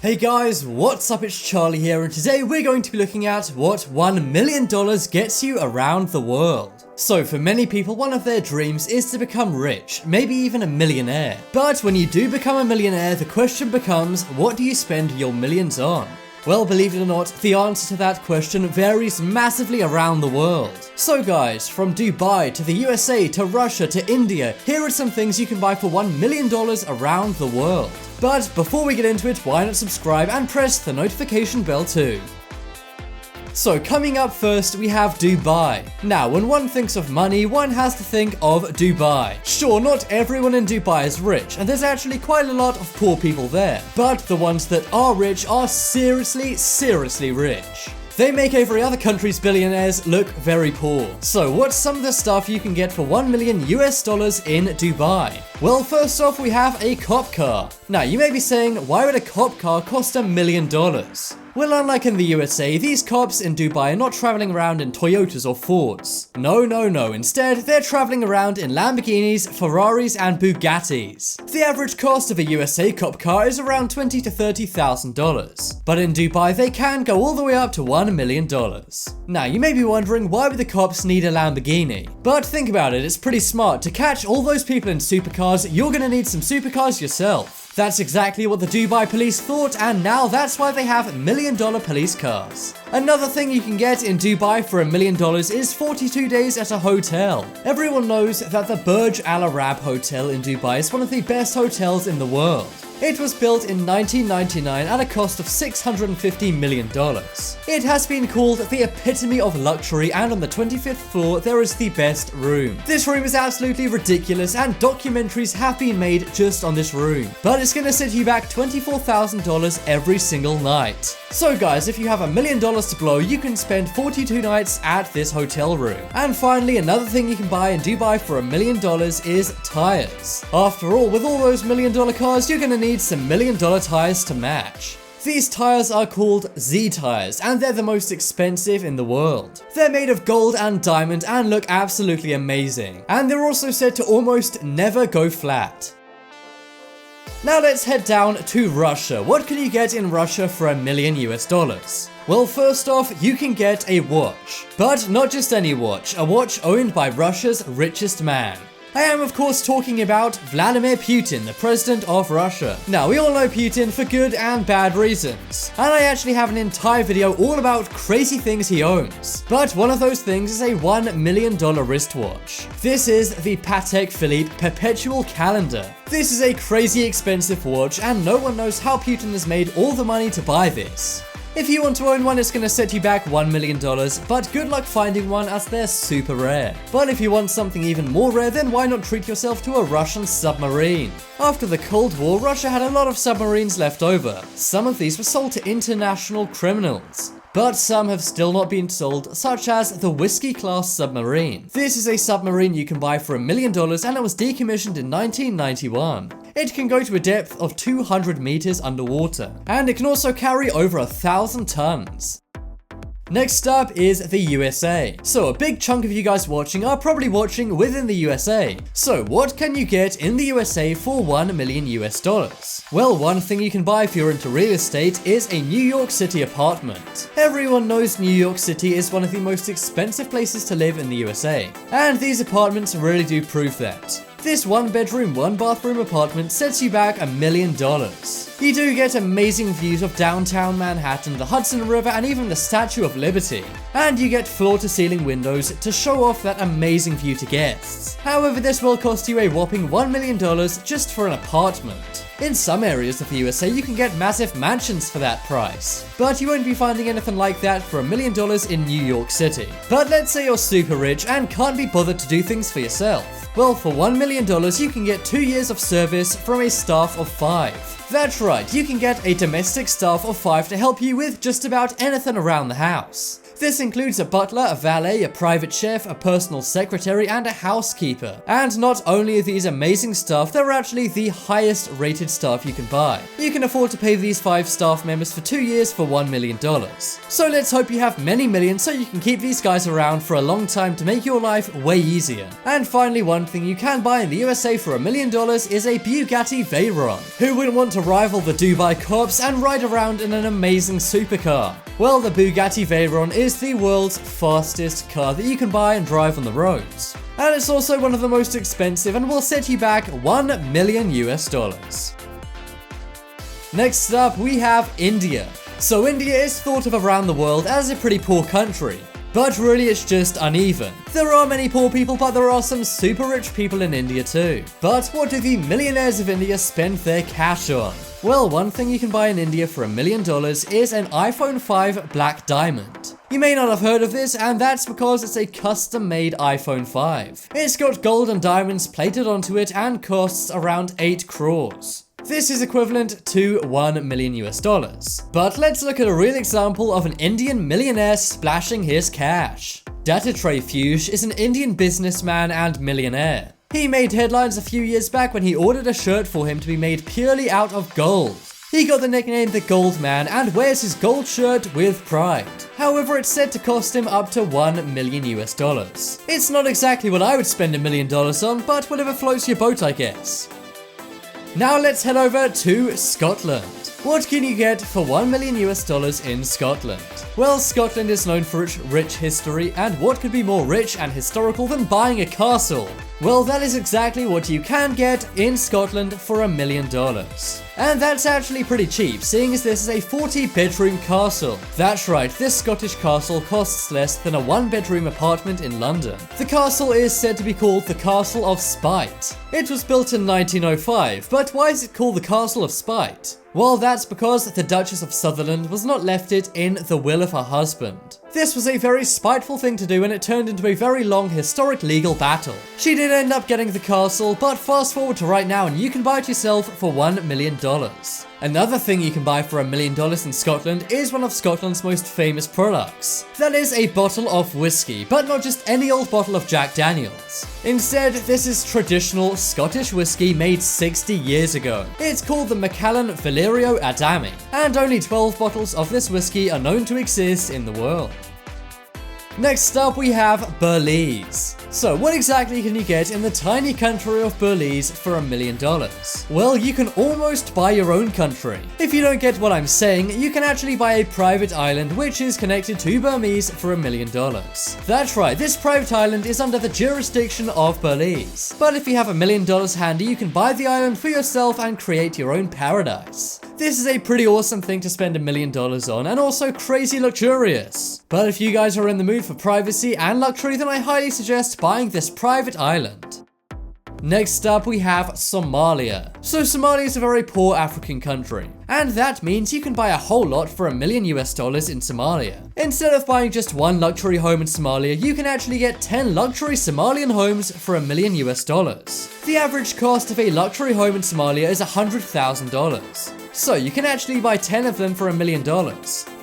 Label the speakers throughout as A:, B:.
A: Hey guys, what's up? It's Charlie here, and today we're going to be looking at what $1 million gets you around the world. So for many people, one of their dreams is to become rich, maybe even a millionaire. But when you do become a millionaire, the question becomes, what do you spend your millions on? Well, believe it or not, the answer to that question varies massively around the world. So guys, from Dubai to the USA to Russia to India, here are some things you can buy for $1 million around the world. But before we get into it, why not subscribe and press the notification bell too. So coming up first, we have Dubai. Now, when one thinks of money, one has to think of Dubai. Sure, not everyone in Dubai is rich, and there's actually quite a lot of poor people there. But the ones that are rich are seriously rich. They make every other country's billionaires look very poor. So what's some of the stuff you can get for $1 million in Dubai? Well, first off, we have a cop car. Now, you may be saying, why would a cop car cost $1 million? Well, unlike in the USA, these cops in Dubai are not traveling around in Toyotas or Fords. No. Instead, they're traveling around in Lamborghinis, Ferraris, and Bugattis. The average cost of a USA cop car is around $20,000 to $30,000. But in Dubai, they can go all the way up to $1 million. Now, you may be wondering, why would the cops need a Lamborghini? But think about it, it's pretty smart. To catch all those people in supercars, you're gonna need some supercars yourself. That's exactly what the Dubai police thought, and now that's why they have $1 million police cars. Another thing you can get in Dubai for $1 million is 42 days at a hotel. Everyone knows that the Burj Al Arab Hotel in Dubai is one of the best hotels in the world. It was built in 1999 at a cost of $650 million. It has been called the epitome of luxury, and on the 25th floor there is the best room. This room is absolutely ridiculous, and documentaries have been made just on this room. But it's gonna set you back $24,000 every single night. So guys, if you have $1 million to blow, you can spend 42 nights at this hotel room. And finally, another thing you can buy in Dubai for $1 million is tires. After all, with all those $1 million cars, you're gonna need some $1 million tires to match. These tires are called Z tires, and they're the most expensive in the world. They're made of gold and diamond and look absolutely amazing. And they're also said to almost never go flat. Now let's head down to Russia. What can you get in Russia for $1 million? Well, first off, you can get a watch. But not just any watch, a watch owned by Russia's richest man. I am of course talking about Vladimir Putin, the president of Russia. Now, we all know Putin for good and bad reasons, and I actually have an entire video all about crazy things he owns. But one of those things is a $1 million wristwatch. This is the Patek Philippe Perpetual Calendar. This is a crazy expensive watch, and no one knows how Putin has made all the money to buy this. If you want to own one, it's going to set you back $1 million, but good luck finding one as they're super rare. But if you want something even more rare, then why not treat yourself to a Russian submarine? After the Cold War, Russia had a lot of submarines left over. Some of these were sold to international criminals. But some have still not been sold, such as the Whiskey-class submarine. This is a submarine you can buy for $1 million, and it was decommissioned in 1991. It can go to a depth of 200 meters underwater, and it can also carry over 1,000 tons. Next up is the USA. So a big chunk of you guys watching are probably watching within the USA. So what can you get in the USA for $1 million? Well, one thing you can buy if you're into real estate is a New York City apartment. Everyone knows New York City is one of the most expensive places to live in the USA. And these apartments really do prove that. This 1-bedroom, 1-bathroom apartment sets you back $1 million. You do get amazing views of downtown Manhattan, the Hudson River, and even the Statue of Liberty. And you get floor-to-ceiling windows to show off that amazing view to guests. However, this will cost you a whopping $1 million just for an apartment. In some areas of the USA, you can get massive mansions for that price. But you won't be finding anything like that for $1 million in New York City. But let's say you're super rich and can't be bothered to do things for yourself. Well, for $1 million, you can get 2 years of service from a staff of 5. That's right, you can get a domestic staff of 5 to help you with just about anything around the house. This includes a butler, a valet, a private chef, a personal secretary, and a housekeeper. And not only are these amazing staff, they're actually the highest rated staff you can buy. You can afford to pay these 5 staff members for 2 years for $1 million. So let's hope you have many millions so you can keep these guys around for a long time to make your life way easier. And finally, one thing you can buy in the USA for $1 million is a Bugatti Veyron. Who wouldn't want to rival the Dubai cops and ride around in an amazing supercar? Well, the Bugatti Veyron is the world's fastest car that you can buy and drive on the roads. And it's also one of the most expensive and will set you back $1 million US. Next up, we have India. So India is thought of around the world as a pretty poor country. But really it's just uneven. There are many poor people, but there are some super rich people in India too. But what do the millionaires of India spend their cash on? Well, one thing you can buy in India for $1 million is an iPhone 5 Black Diamond. You may not have heard of this, and that's because it's a custom-made iPhone 5. It's got gold and diamonds plated onto it and costs around 8 crores. This is equivalent to $1 million US. But let's look at a real example of an Indian millionaire splashing his cash. Dattatray Fuge is an Indian businessman and millionaire. He made headlines a few years back when he ordered a shirt for him to be made purely out of gold. He got the nickname the Gold Man and wears his gold shirt with pride. However, it's said to cost him up to $1 million US. It's not exactly what I would spend $1 million on, but whatever floats your boat, I guess. Now let's head over to Scotland. What can you get for $1 million US in Scotland? Well, Scotland is known for its rich history, and what could be more rich and historical than buying a castle? Well, that is exactly what you can get in Scotland for $1 million. And that's actually pretty cheap, seeing as this is a 40-bedroom castle. That's right, this Scottish castle costs less than a 1-bedroom apartment in London. The castle is said to be called the Castle of Spite. It was built in 1905, but why is it called the Castle of Spite? Well, that's because the Duchess of Sutherland was not left it in the will of her husband. This was a very spiteful thing to do, and it turned into a very long historic legal battle. She did end up getting the castle, but fast forward to right now and you can buy it yourself for $1 million. Another thing you can buy for $1 million in Scotland is one of Scotland's most famous products. That is a bottle of whiskey, but not just any old bottle of Jack Daniels. Instead, this is traditional Scottish whiskey made 60 years ago. It's called the Macallan Valerio Adami, and only 12 bottles of this whiskey are known to exist in the world. Next up, we have Belize. So what exactly can you get in the tiny country of Belize for $1 million? Well, you can almost buy your own country. If you don't get what I'm saying, you can actually buy a private island which is connected to Burmese for $1 million. That's right, this private island is under the jurisdiction of Belize. But if you have $1 million handy, you can buy the island for yourself and create your own paradise. This is a pretty awesome thing to spend $1 million on, and also crazy luxurious. But if you guys are in the mood for privacy and luxury, then I highly suggest buying this private island. Next up, we have Somalia. So Somalia is a very poor African country, and that means you can buy a whole lot for $1 million US in Somalia. Instead of buying just one luxury home in Somalia, you can actually get 10 luxury Somalian homes for $1 million US. The average cost of a luxury home in Somalia is $100,000. So you can actually buy 10 of them for $1 million.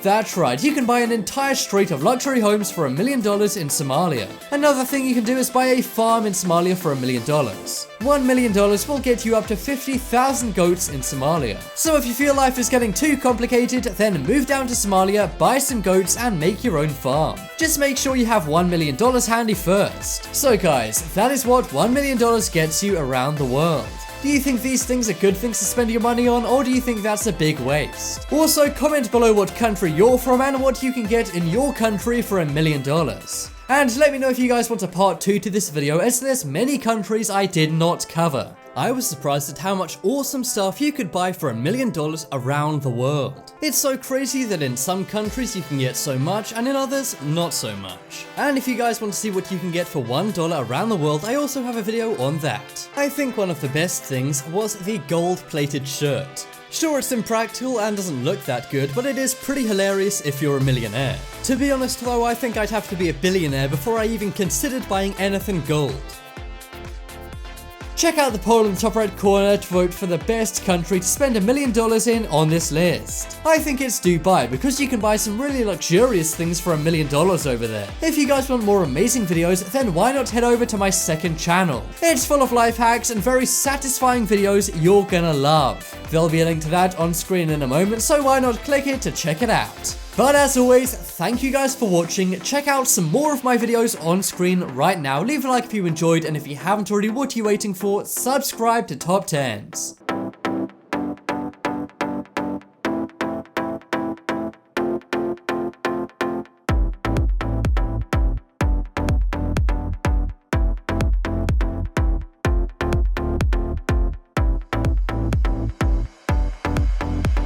A: That's right, you can buy an entire street of luxury homes for $1 million in Somalia. Another thing you can do is buy a farm in Somalia for $1 million. $1 million will get you up to 50,000 goats in Somalia. So if you feel life is getting too complicated, then move down to Somalia, buy some goats, and make your own farm. Just make sure you have $1 million handy first. So guys, that is what $1 million gets you around the world. Do you think these things are good things to spend your money on, or do you think that's a big waste? Also, comment below what country you're from and what you can get in your country for $1 million. And let me know if you guys want a part 2 to this video, as there's many countries I did not cover. I was surprised at how much awesome stuff you could buy for $1 million around the world. It's so crazy that in some countries you can get so much, and in others, not so much. And if you guys want to see what you can get for $1 around the world, I also have a video on that. I think one of the best things was the gold-plated shirt. Sure, it's impractical and doesn't look that good, but it is pretty hilarious if you're a millionaire. To be honest though, I think I'd have to be a billionaire before I even considered buying anything gold. Check out the poll in the top right corner to vote for the best country to spend $1 million in on this list. I think it's Dubai because you can buy some really luxurious things for $1 million over there. If you guys want more amazing videos, then why not head over to my second channel. It's full of life hacks and very satisfying videos you're gonna love. There'll be a link to that on screen in a moment, so why not click it to check it out. But as always, thank you guys for watching. Check out some more of my videos on screen right now. Leave a like if you enjoyed, and if you haven't already, what are you waiting for? Subscribe to Top 10s.